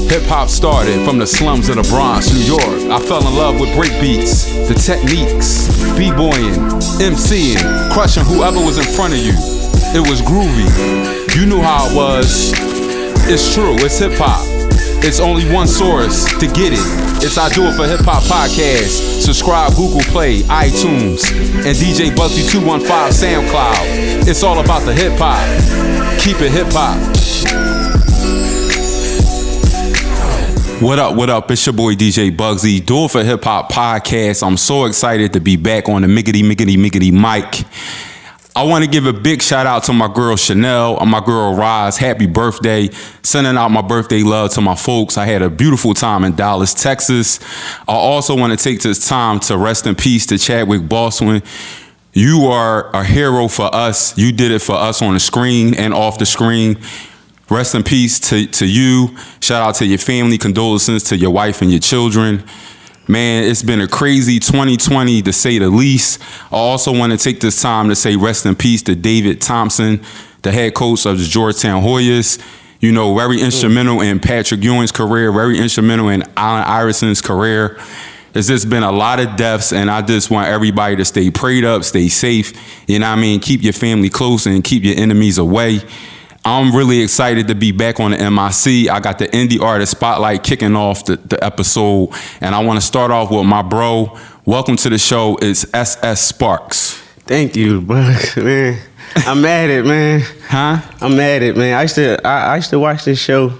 Hip-hop started from the slums of the Bronx, New York. I fell in love with break beats, the techniques, b-boying, MCing, crushing whoever was in front of you. It was groovy. You knew how it was. It's true, it's hip-hop. It's only one source to get it. It's I Do It For Hip Hop Podcast. Subscribe Google Play, iTunes, and DJ Bugsy 215 SoundCloud. It's all about the hip hop. Keep it hip hop. What up, what up? It's your boy DJ Bugsy, Do It For Hip Hop Podcast. I'm so excited to be back on the miggity mic. I want to give a big shout out to my girl Chanel and my girl Roz. Happy birthday. Sending out my birthday love to my folks. I had a beautiful time in Dallas, Texas. I also want to take this time to rest in peace to Chadwick Boseman. You are a hero for us. You did it for us on the screen and off the screen. Rest in peace to you. Shout out to your family. Condolences to your wife and your children. Man, it's been a crazy 2020 to say the least. I also want to take this time to say rest in peace to David Thompson, the head coach of the Georgetown Hoyas. You know, very instrumental in Patrick Ewing's career, very instrumental in Allen Iverson's career. There's just been a lot of deaths, and I just want everybody to stay prayed up, stay safe. You know what I mean? Keep your family close and keep your enemies away. I'm really excited to be back on the MIC. I got the Indie Artist Spotlight kicking off the episode, and I want to start off with my bro. Welcome to the show. It's SS Sparks. Thank you, Bugs, man. I'm at it, man. Huh? I'm at it, man. I used to watch this show.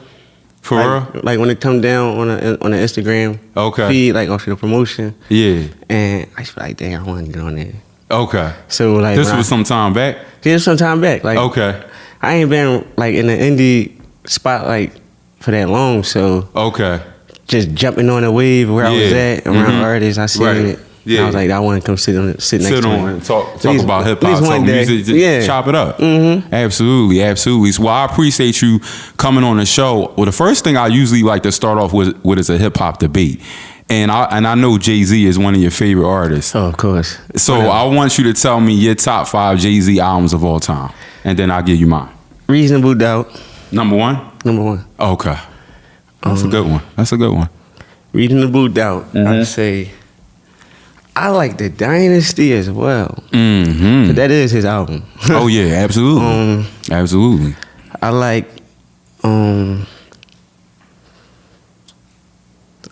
For real? Like when it come down on the Instagram feed, like after the promotion. Yeah. And I used to be like, dang, I want to get on there. Okay. So like this was some time back? This was some time back. Like, okay. I ain't been like in the indie spotlight for that long, so okay, just jumping on the wave where I was at around artists, I seen it. Yeah. And I was like, I want to come sit next to him and talk about hip hop, talk music, just chop it up. Mm-hmm. Absolutely. So, well, I appreciate you coming on the show. Well, the first thing I usually like to start off with is a hip hop debate. And I know Jay-Z is one of your favorite artists. Oh, of course. So I want you to tell me your top 5 Jay-Z albums of all time, and then I'll give you mine. Reasonable Doubt. Number one? Number one. Okay. That's a good one. Reasonable Doubt. Mm-hmm. I'd say I like The Dynasty as well. Mm-hmm. But that is his album. Oh, yeah, absolutely. Absolutely. I like...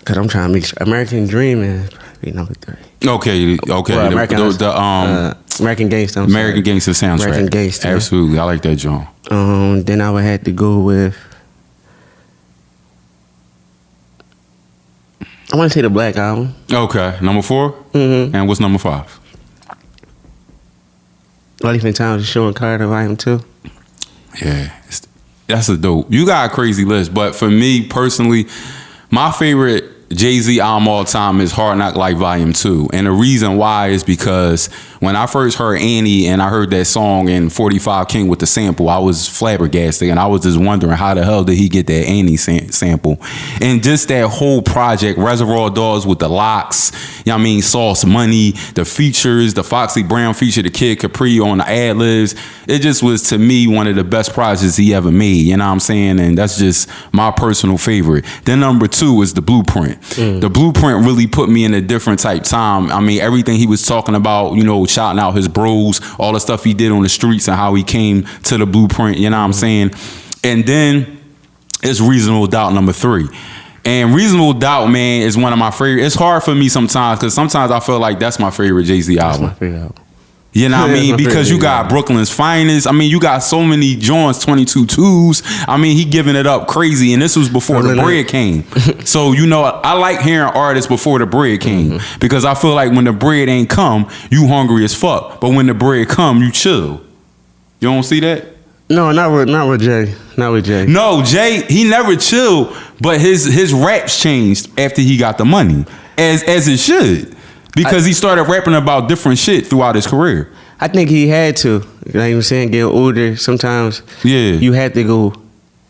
Cause I'm trying to make sure American Dream is probably number 3. Okay. Well, American Gangsta. American Gangsta soundtrack. American Gangsta. Absolutely, I like that joint. Then I would have to go with. I want to say the Black Album. Okay, number 4. Mm-hmm. And what's number 5? Life and Times of Sean Carter, Volume 2. Yeah, that's a dope. You got a crazy list, but for me personally, my favorite Jay-Z album all time is Hard Knock Life Volume 2. And the reason why is because when I first heard Annie and I heard that song in 45 King with the sample, I was flabbergasted and I was just wondering how the hell did he get that Annie sample. And just that whole project, Reservoir Dogs with the locks, you know what I mean, Sauce Money, the features, the Foxy Brown feature, the Kid Capri on the ad-libs, it just was to me one of the best projects he ever made, you know what I'm saying? And that's just my personal favorite. Then number 2 is The Blueprint. The Blueprint really put me in a different type time. I mean, everything he was talking about, you know, shouting out his bros, all the stuff he did on the streets and how he came to the Blueprint, you know what I'm saying? And then it's Reasonable Doubt number 3. And Reasonable Doubt, man, is one of my favorite. It's hard for me sometimes because sometimes I feel like that's my favorite Jay-Z album. That's my favorite album. You know what I mean? Because you got Brooklyn's Finest. I mean, you got so many joints, 22 twos. I mean, he giving it up crazy. And this was before the bread came. So, you know, I like hearing artists before the bread came. Because I feel like when the bread ain't come, you hungry as fuck. But when the bread come, you chill. You don't see that? No, not with Jay. Not with Jay. No, Jay, he never chilled. But his raps changed after he got the money. As it should. Because he started rapping about different shit throughout his career. I think he had to. Like you were saying, get older. Sometimes you had to go,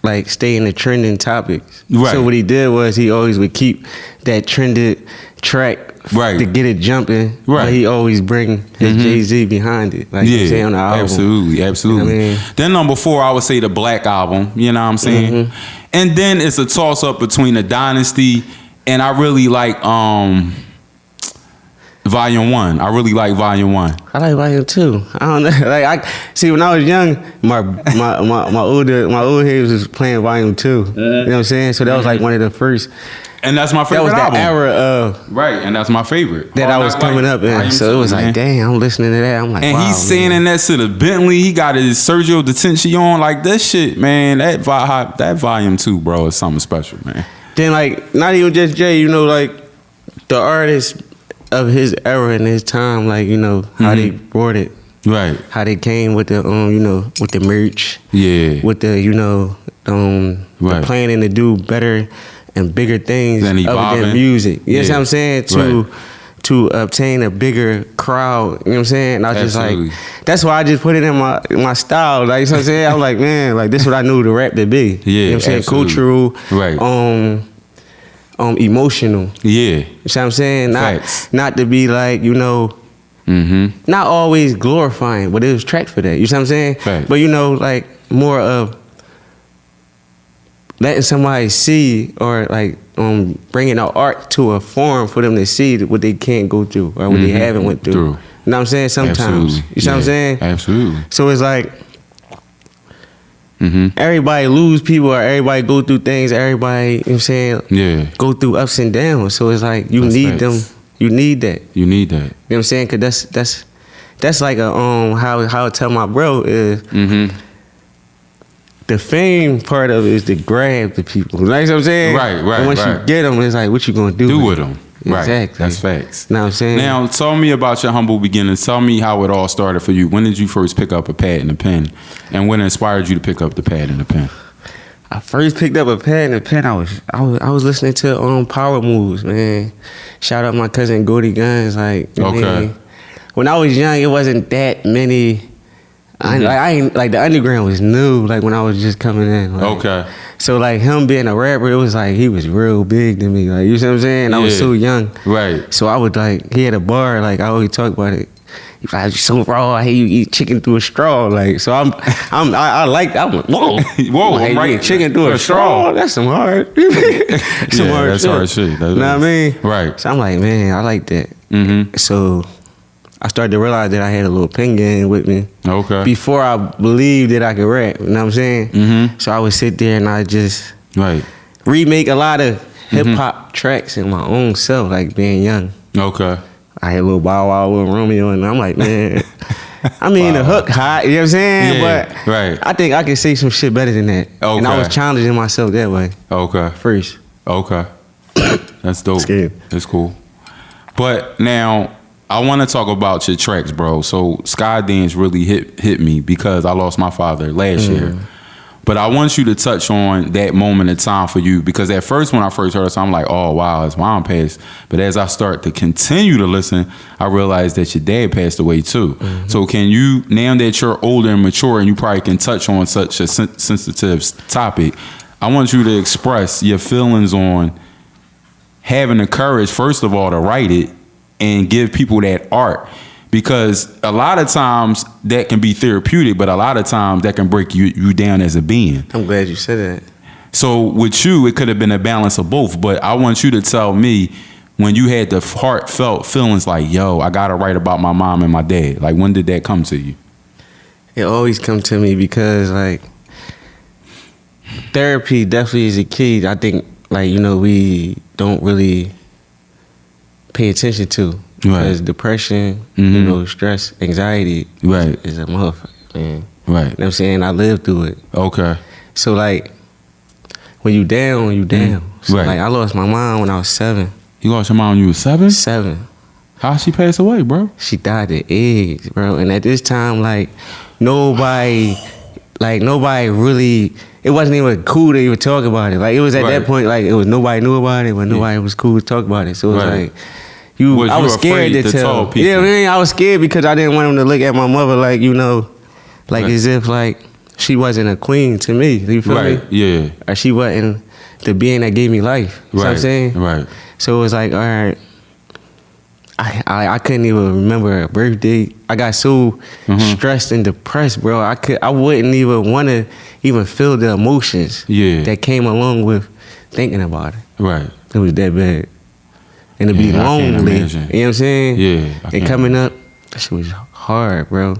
like, stay in the trending topics. Right. So what he did was he always would keep that trended track to get it jumping. Right. But he always bring his Jay-Z behind it. Like you say on the album. Absolutely. You know what I mean? Then number 4, I would say the Black Album. You know what I'm saying? And then it's a toss up between the Dynasty and I really like Volume 1. I really like Volume 1. I like Volume 2. I don't know. Like I see when I was young, my old heads was playing Volume 2. You know what I'm saying? So that was like one of the first. And that's my favorite album. That was the era of right, and that's my favorite. that I was coming up in. So it was like, dang, I'm listening to that. I'm like, and wow, he's saying that to the Bentley. He got his Sergio Detention on, like that shit, man. That Volume 2, bro, is something special, man. Then like, not even just Jay, you know, like the artists of his era and his time, like, you know, how they brought it. Right. How they came with the you know, with the merch. Yeah. With the, you know, the planning to do better and bigger things other than music. You know what I'm saying? To obtain a bigger crowd. You know what I'm saying? And I was just like, that's why I just put it in my style. Like, you know what I'm saying? I'm like, man, like this is what I knew the rap to be. Yeah. You know what I'm saying? Cultural. Right. Emotional. Yeah. You know what I'm saying? Not to be like, you know, not always glorifying, but it was tracked for that. You know what I'm saying? Facts. But you know, like more of letting somebody see or like bringing our art to a form for them to see what they can't go through or what they haven't went through. You know what I'm saying? Sometimes. You know what I'm saying? Absolutely. So it's like everybody lose people or everybody go through things. Everybody, you know what I'm saying? Go through ups and downs. So it's like you need them. You need that. You need that. You know what I'm saying? Cause that's like a how I tell my bro is the fame part of it is to grab the people. You know what I'm saying? Right. And once you get them, it's like, what you gonna do with them? Exactly. Right. That's facts. You know what I'm saying? Now, tell me about your humble beginnings. Tell me how it all started for you. When did you first pick up a pad and a pen? And what inspired you to pick up the pad and the pen? I first picked up a pad and a pen. I was listening to Power Moves, man. Shout out my cousin Gordy Guns. Like, man, when I was young, it wasn't that many. I ain't like the underground was new. Like when I was just coming in. Like, so like him being a rapper, it was like he was real big to me. Like, you see what I'm saying? I was so young. Right. So I would like, he had a bar. Like I always talk about it. He's like, you're so raw. I hate you eat chicken through a straw. Like, so I'm like, whoa, I'm right. Chicken through a straw. That's some hard. That's hard shit. You know what I mean? Right. So I'm like, man, I like that. So I started to realize that I had a little pen game with me. Before I believed that I could rap. You know what I'm saying? So I would sit there and I just remake a lot of hip hop tracks in my own self, like being young. I had a little Bow Wow, little Romeo, and I'm like, man, I mean, the hook hot, you know what I'm saying? But I think I can say some shit better than that. And I was challenging myself that way. First. That's dope. That's cool. But now, I want to talk about your tracks, bro. So Skydance really hit me because I lost my father last year. But I want you to touch on that moment in time for you because at first when I first heard it, I'm like, oh, wow, his mom passed. But as I start to continue to listen, I realized that your dad passed away too. So can you, now that you're older and mature and you probably can touch on such a sensitive topic, I want you to express your feelings on having the courage, first of all, to write it and give people that art. Because a lot of times that can be therapeutic, but a lot of times that can break you down as a being. I'm glad you said that. So with you, it could have been a balance of both. But I want you to tell me when you had the heartfelt feelings like, yo, I got to write about my mom and my dad. Like, when did that come to you? It always come to me because, like, therapy definitely is a key. I think, like, you know, we don't really pay attention to. Because depression, you know, stress, anxiety is a motherfucker, man. Right. You know what I'm saying? I lived through it. So, like, when you down, you down. So, like, I lost my mom when I was 7. You lost your mom when you was 7? 7. How she passed away, bro? She died of AIDS, bro. And at this time, like, nobody really, it wasn't even cool to even talk about it. Like, it was at that point, like, it was nobody knew about it, but nobody was cool to talk about it. So, it was like, I was scared to tell people. Yeah, I mean, I was scared because I didn't want them to look at my mother like, you know, like as if like she wasn't a queen to me. You feel me? Yeah. Or she wasn't the being that gave me life. You know what I'm saying? Right. So it was like, all right, I couldn't even remember a birthday. I got so stressed and depressed, bro. I wouldn't even want to even feel the emotions that came along with thinking about it. Right. It was that bad. And to be lonely, you know what I'm saying? Yeah. And coming up, that shit was hard, bro.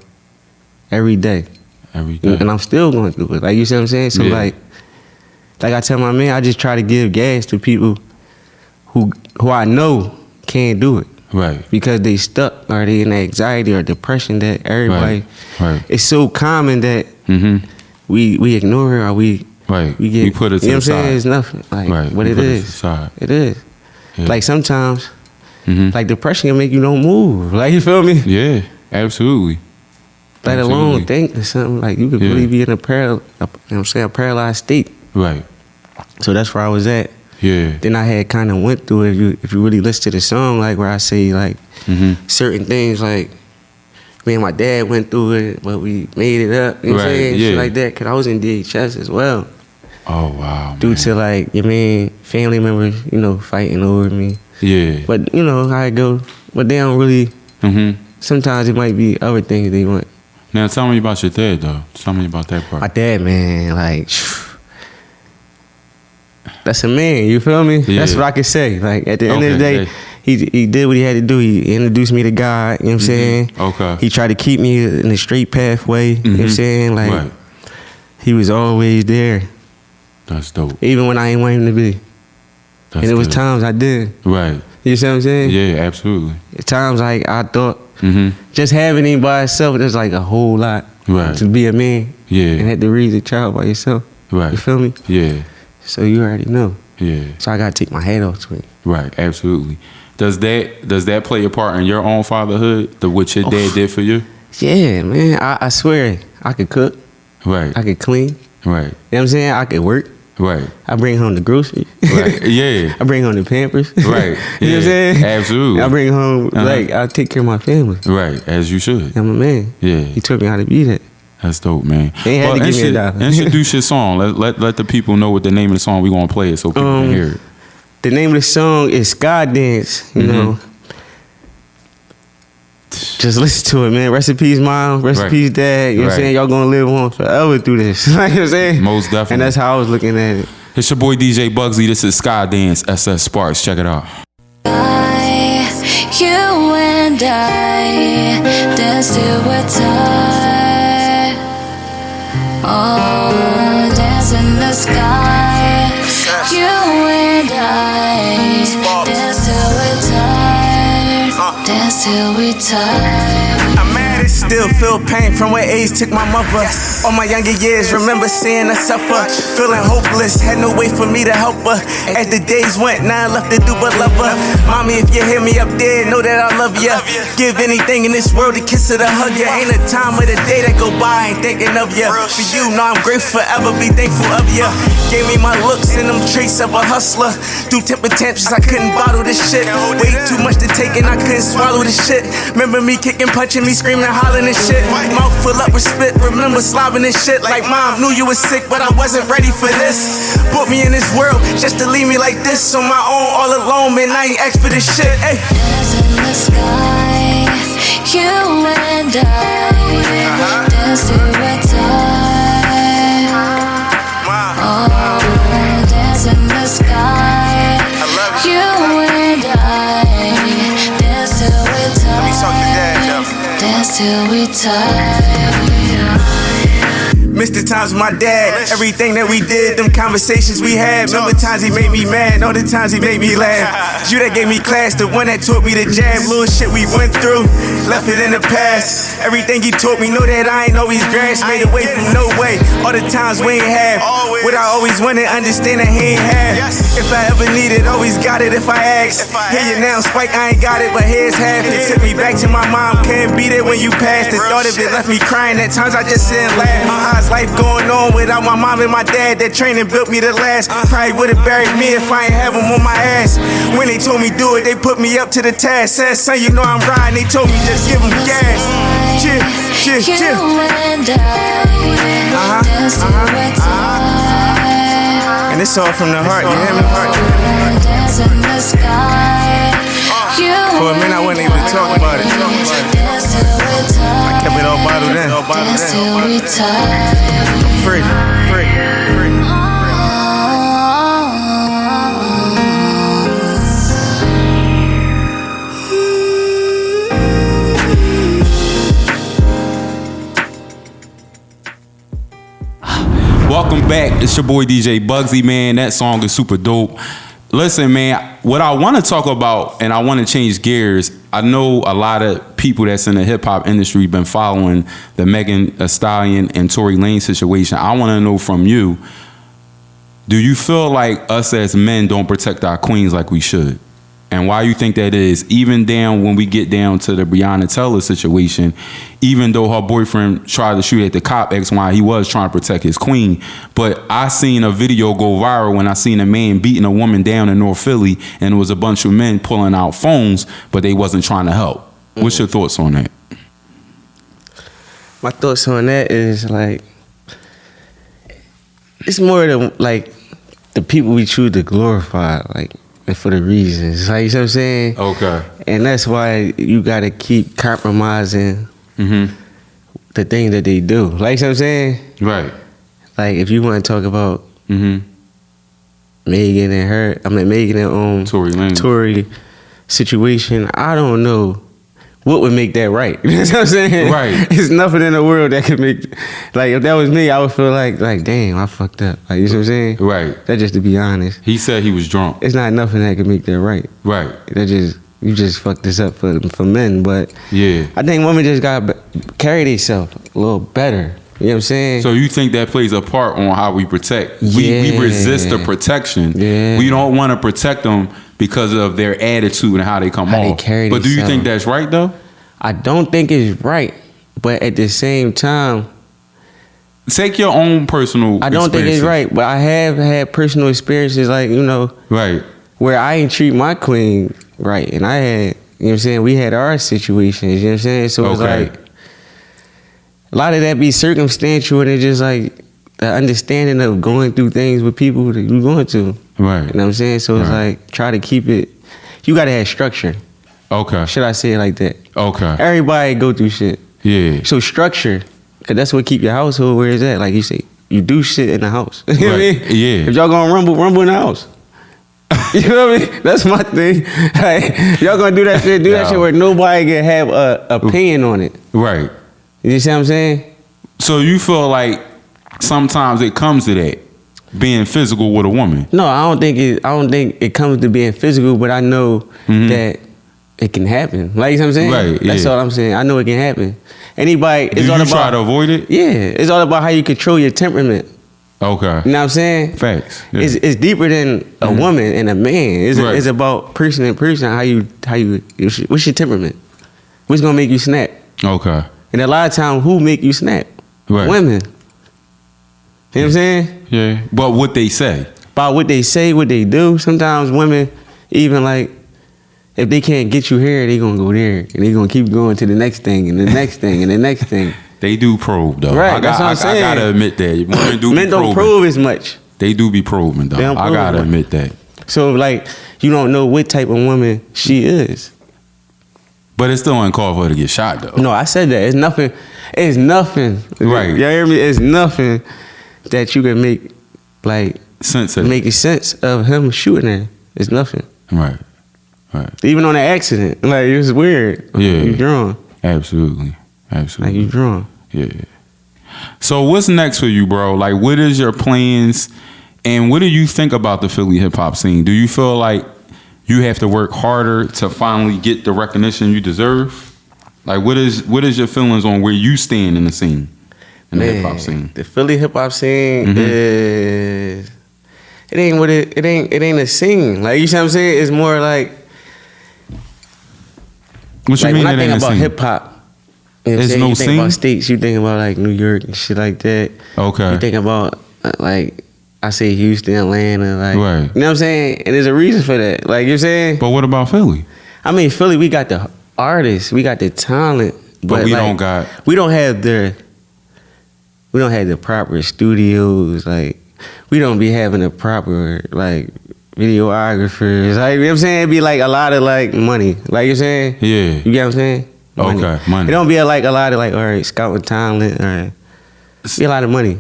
Every day. And I'm still going through it. Like, you see what I'm saying? So, like I tell my man, I just try to give gas to people who I know can't do it. Right. Because they stuck or they in anxiety or depression that everybody, it's so common that we ignore it or we get, we put it to the side. You know what I'm saying? It's nothing. Like, but it is. It is. Yeah. Like sometimes, like depression can make you don't move. Like, you feel me? Yeah, absolutely. Let alone think of something. Like, you could really be in a paralyzed state. Right. So that's where I was at. Yeah. Then I had kind of went through it. If you really listen to the song, like where I say like certain things, like me and my dad went through it, but we made it up. You know what I'm saying? Shit like that. Cause I was in DHS as well. Oh wow. Due to like, you mean, family members, you know, fighting over me. Yeah. But you know how it go. But they don't really. Sometimes it might be other things they want. Now tell me about your dad though. Tell me about that part. My dad, man, like. That's a man, you feel me? Yeah. That's what I can say. Like, at the end of the day, he did what he had to do. He introduced me to God, you know what I'm saying? Okay. He tried to keep me in the straight pathway, you know what I'm saying? Like, he was always there. That's dope. Even when I ain't want him to be. And it was times I did. Right. You see what I'm saying? Yeah, absolutely. At times, like, I thought just having him by itself, there's like a whole lot to be a man. Yeah. And had to raise a child by yourself. Right. You feel me? Yeah. So you already know. Yeah. So I gotta take my hat off to it. Right, absolutely. Does that play a part in your own fatherhood? What your dad did for you? Yeah, man. I swear, I could cook. Right. I could clean. Right. You know what I'm saying? I could work. Right. I bring home the groceries. Right. Yeah. I bring home the Pampers. Right. You know what I'm saying? Absolutely. I bring home, like, I take care of my family. Right, as you should. I'm a man. Yeah. He taught me how to be that. That's dope, man. They had to give me a dollar. Introduce your song. Let the people know what the name of the song we gonna play it so people can hear it. The name of the song is Sky Dance. You know, just listen to it, man. Rest in peace, mom. Rest in peace, dad. You know what I'm saying? Y'all gonna live on forever through this. You know what I'm saying? Most definitely. And that's how I was looking at it. It's your boy DJ Bugsy. This is Sky Dance SS Sparks. Check it out. You and I dance till we're tired. Oh, dance in the sky. You and I dance till we're tired. Dance till we're tired. I'm mad and still feel pain from where age took my mother. All my younger years, remember seeing her suffer. Feeling hopeless, had no way for me to help her. As the days went, now I left to do but love her. Mommy, if you hear me up there, know that I love ya. Give anything in this world a kiss or to hug ya. Ain't a time of the day that go by, ain't thinking of ya. For you, know I'm grateful, forever be thankful of ya. Gave me my looks and them traits of a hustler. Through temper tantrums, I couldn't bottle this shit. Way too much to take and I couldn't swallow this shit. Remember me kicking, punching me, screaming, hollering and shit. Mouth full up with spit, remember slobbing and shit. Like mom knew you was sick, but I wasn't ready for this. Put me in this world just to leave me like this on my own, all alone, man. I ain't asked for this shit. Hey. Dance in the sky, you and I dance till we're tired. Oh, dance in the sky, you and I dance till we're tired. Dance till we're tired. Missed the times with my dad, everything that we did, them conversations we had. Remember times he made me mad, all the times he made me laugh. You that gave me class, the one that taught me to jab. Little shit we went through, left it in the past. Everything he taught me, know that I ain't always grasped. Made away from no way, all the times we ain't have. What I always wanted, understand that he ain't have. If I ever need it, always got it if I ask. Hear you now, Spike, I ain't got it, but here's half. It took me back to my mom, couldn't be there when you passed. The thought of it left me crying, at times I just sit and laugh. How's life going on without my mom and my dad? That training built me to last. Probably would've buried me if I ain't have them on my ass. When they told me do it, they put me up to the task. Said, son, you know I'm riding, they told me just give them gas. Chill, chill, chill. And it's all from the heart, you hear me? Dance in the sky, For a minute I wasn't able to talk about it. I kept it all bottled in. I'm free. Welcome back. It's your boy DJ Bugsy, man. That song is super dope. Listen, man, what I want to talk about, and I want to change gears. I know a lot of people that's in the hip hop industry been following the Megan Thee Stallion and Tory Lanez situation. I want to know from you, do you feel like us as men don't protect our queens like we should? And why you think that is, even down when we get down to the Breonna Taylor situation, even though her boyfriend tried to shoot at the cop, asking why he was trying to protect his queen. But I seen a video go viral when I seen a man beating a woman down in North Philly, and it was a bunch of men pulling out phones, but they wasn't trying to help. What's your thoughts on that? My thoughts on that is like, it's more than like the people we choose to glorify, like, and for the reasons, like, you know what I'm saying? Okay. And that's why you gotta keep compromising the thing that they do. Like, you know what I'm saying? Right. Like, if you want to talk about Megan and Megan and Tory situation, I don't know what would make that right. You know what I'm saying? Right. There's nothing in the world that could make, like, if that was me, I would feel like damn, I fucked up. Like, you know what I'm saying? Right. That just to be honest. He said he was drunk. It's not nothing that could make that right. Right. You just fucked this up for men, but yeah, I think women just gotta carry themselves a little better. You know what I'm saying? So you think that plays a part on how we protect? We resist the protection. Yeah. We don't want to protect them because of their attitude and how they come off. But do you think that's right though? I don't think it's right, but at the same time, take your own personal. I don't think it's right, but I have had personal experiences, like, you know, right, where I ain't treat my queen right, and I had, you know what I'm saying, we had our situations, you know what I'm saying, so it's like a lot of that be circumstantial, and it's just like the understanding of going through things with people that you're going to, right, you know what I'm saying, so it's like try to keep it. You gotta have structure. Okay. Should I say it like that? Okay. Everybody go through shit. Yeah. So structure, cause that's what keep your household where it's at. Like you say, you do shit in the house. You know what I mean? Yeah. If y'all gonna rumble in the house. You know what I mean? That's my thing. Like, y'all gonna do that shit, that shit where nobody can have a opinion on it. Right. You see what I'm saying? So you feel like sometimes it comes to that, being physical with a woman? No, I don't think it comes to being physical, but I know that it can happen. Like, you know what I'm saying? Right. That's all I'm saying. I know it can happen. Anybody, it's all about. Do you try to avoid it? Yeah, it's all about how you control your temperament. Okay. You know what I'm saying? Facts. Yeah. It's deeper than a woman and a man. It's about person and person. How you what's your temperament? What's gonna make you snap? Okay. And a lot of times, who make you snap? Right. Women. You know what I'm saying? Yeah. But what they say. About what they say, what they do. Sometimes women, even like, if they can't get you here, they gonna go there, and they gonna keep going to the next thing and the next thing and the next thing. They do probe though. Right, that's what I'm saying. I gotta admit that women do. Men don't probe as much. They do be probing though. I gotta admit that. So like, you don't know what type of woman she is. But it still ain't called for her to get shot though. No, I said that. It's nothing. It's nothing. Right. Y'all hear me? It's nothing that you can make like sense of. Make sense of him shooting her. It's nothing. Right. Right. Even on an accident, like, it was weird. Yeah. You drawn. Absolutely. Like, you drawn. Yeah. So what's next for you, bro? Like, what is your plans, and what do you think about the Philly hip hop scene? Do you feel like you have to work harder to finally get the recognition you deserve? Like, what is your feelings on where you stand in the scene, in the hip hop scene? The Philly hip hop scene is it ain't a scene. Like, you see what I'm saying? It's more like. What you mean? When I think about hip hop, you there's no you scene. Think about states. You think about like New York and shit like that. Okay. You think about like, I say Houston, Atlanta, like, right. You know what I'm saying? And there's a reason for that. Like, you know what I'm saying? But what about Philly? I mean, Philly, we got the artists, we got the talent, but we like, don't have the proper studios. Like, we don't be having the proper like videographers. Like, you know what I'm saying? It'd be like a lot of like money. Like you're saying? Yeah. You get what I'm saying? Money. Okay, money. It don't be like a lot of like, all right, scouting talent, all right. It'd be a lot of money.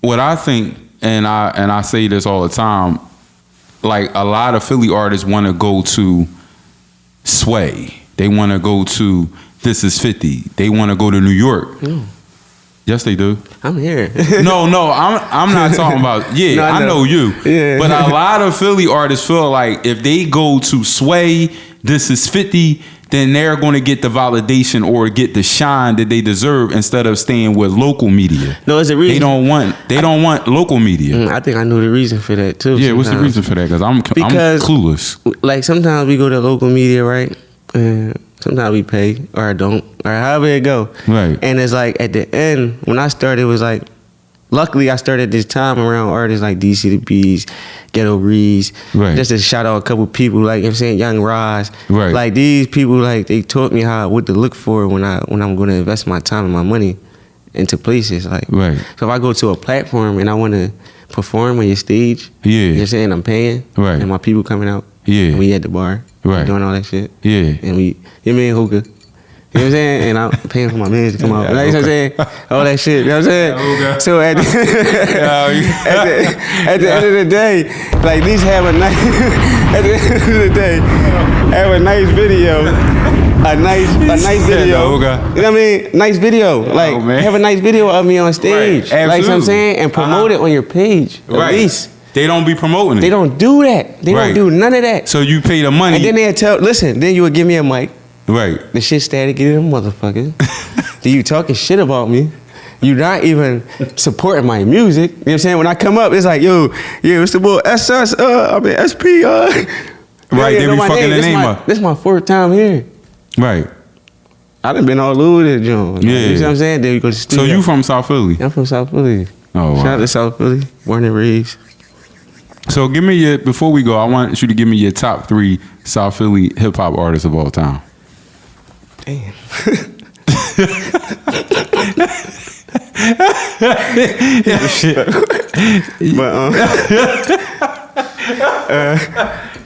What I think, and I say this all the time, like a lot of Philly artists want to go to Sway. They want to go to This Is 50. They want to go to New York. Mm. Yes, they do. I'm here. No, I'm not talking about. Yeah, no, I know you. Yeah. But a lot of Philly artists feel like if they go to Sway, This Is 50, then they're going to get the validation or get the shine that they deserve instead of staying with local media. No, it's a reason. They don't want local media. I think I know the reason for that too. Yeah, sometimes. What's the reason for that? Because I'm clueless. Like sometimes we go to local media, right? And sometimes we pay or don't or however it go. Right. And it's like at the end when I started, it was like, luckily I started this time around artists like DC the Bees, Ghetto Breeze. Right. Just to shout out a couple people, like, you know what I'm saying, Young Roz. Right. Like these people, like they taught me what to look for when I'm going to invest my time and my money into places. Like, right. So if I go to a platform and I want to perform on your stage, yeah, you know what I'm saying, I'm paying, right, and my people coming out, yeah, and we at the bar, right, doing all that shit, yeah, and we, you mean hookah. You know what I'm saying? And I'm paying for my man to come out. Like, you know what I'm saying? All that shit. You know what I'm saying? Okay. So at the end of the day, like these have a nice at the end of the day, have a nice video. A nice video. You know what I mean? Nice video. Like have a nice video of me on stage. Right. Like, you know what I'm saying? And promote it on your page. At least. They don't be promoting it. They don't do that. They don't do none of that. So you pay the money. And then then you would give me a mic. Right. The shit static in them motherfuckers. Then you talking shit about me. You not even supporting my music. You know what I'm saying? When I come up, it's like, yo, it's the boy SS, SP, Right, they be fucking the name up. This is my fourth time here. Right. I done been all over this joint. Yeah. You know what I'm saying? Then we go to the studio. So you from South Philly? I'm from South Philly. Oh, wow. Shout out to South Philly. Born and raised. So before we go, I want you to give me your top 3 South Philly hip hop artists of all time. Damn.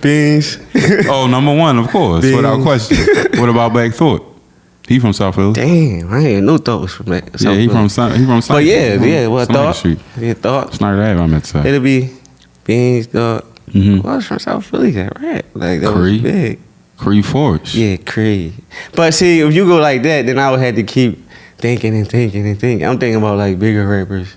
Beans. Oh, number 1, of course, Beans. Without question. What about Black Thought? He from South Philly. Damn, I ain't no Thought was from that. Yeah, he from South. But yeah, what Thought? Street. Yeah, Thought. Snyder Ave, I meant to say. It'll be Beans, Thought. Mm-hmm. Well, I was from South Philly, right? Like that was big. Creed Forge. Yeah, Creed. But see, if you go like that, then I would have to keep thinking. I'm thinking about like bigger rappers.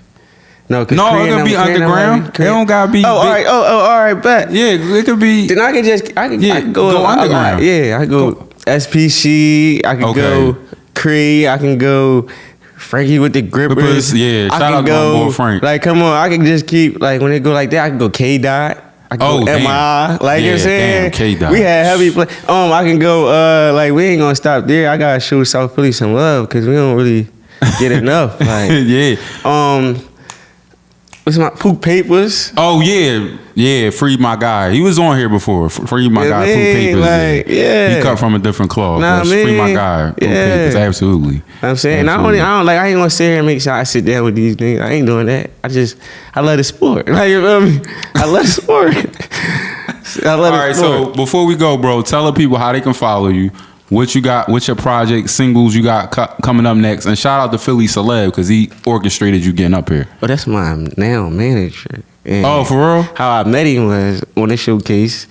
No, it could be underground. It don't gotta be. All right. All right, bet. Yeah, it could be. Then I can go underground. I can go SPC. I can go Creed. I can go Frankie with the grippers. Yeah, shout out to my boy Frank. Like, come on, I can just keep like when it go like that. I can go K Dot. I can go MI. Like you know what I'm saying, K-Dot. We had heavy play. I can go. Like we ain't gonna stop there. I gotta show South Philly some love because we don't really get enough. Like yeah. What's my Pook Papers? Oh yeah, Free my guy. He was on here before. Free my guy. Pook Papers. Like, he cut from a different cloth. Free my guy. Pook Papers. Absolutely. You know what I'm saying, absolutely. I ain't gonna sit here and make sure I sit down with these niggas. I ain't doing that. I love the sport. Like, you feel me? I love the sport. All right. So before we go, bro, tell the people how they can follow you. What you got? What's your project singles you got coming up next? And shout out to Philly Celeb because he orchestrated you getting up here. Oh, that's my now manager. And for real? How I met him was on the showcase.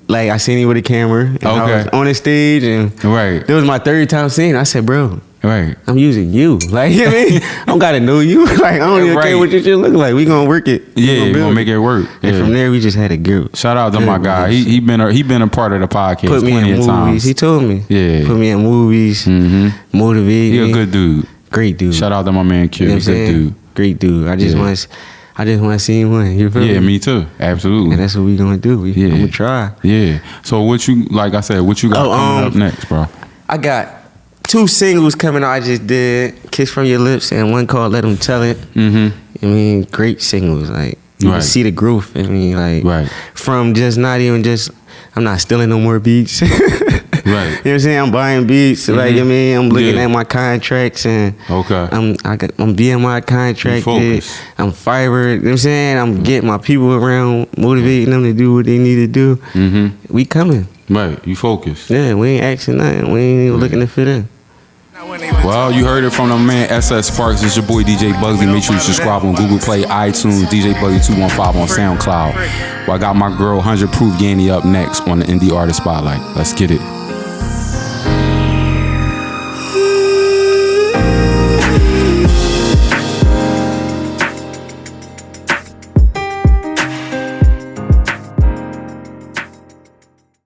Like I seen him with a camera. And I was on the stage and it was my 3rd time seeing him. I said, bro, I'm using you. Like, you know what I mean? I don't gotta know you. Like, I don't even care what your shit look like. We gonna work it. We're gonna make it work. And from there, we just had a group. Shout out to my guy. He been a part of the podcast. Put me in movies. Times. He told me. Yeah. Put me in movies. Mm-hmm. Motivate me. He a good dude. Great dude. Shout out to my man Q. You know good dude. Great dude. I just want to see him win. You feel me? Yeah, me too. Absolutely. And that's what we gonna do. I'm gonna try. Yeah. So what you got coming up next, bro? I got 2 singles coming out. I just did Kiss From Your Lips and one called Let Them Tell It. Mm-hmm. I mean, great singles. Like you can see the growth. I mean, like from just not even just I'm not stealing no more beats. You know what I'm saying? I'm buying beats. Like, I mean, I'm looking at my contracts and I'm being my contracted. I'm fiber. You know what I'm saying? I'm getting my people around, motivating them to do what they need to do. We coming. Right. You focus. Yeah, we ain't asking nothing. We ain't even looking to fit in. Well, you heard it from the man SS Sparks. It's your boy DJ Bugsy. Make sure you subscribe on Google Play, iTunes, DJ Bugsy 215 on SoundCloud. Well, I got my girl 100 Proof Yanny up next on the Indie Artist Spotlight. Let's get it.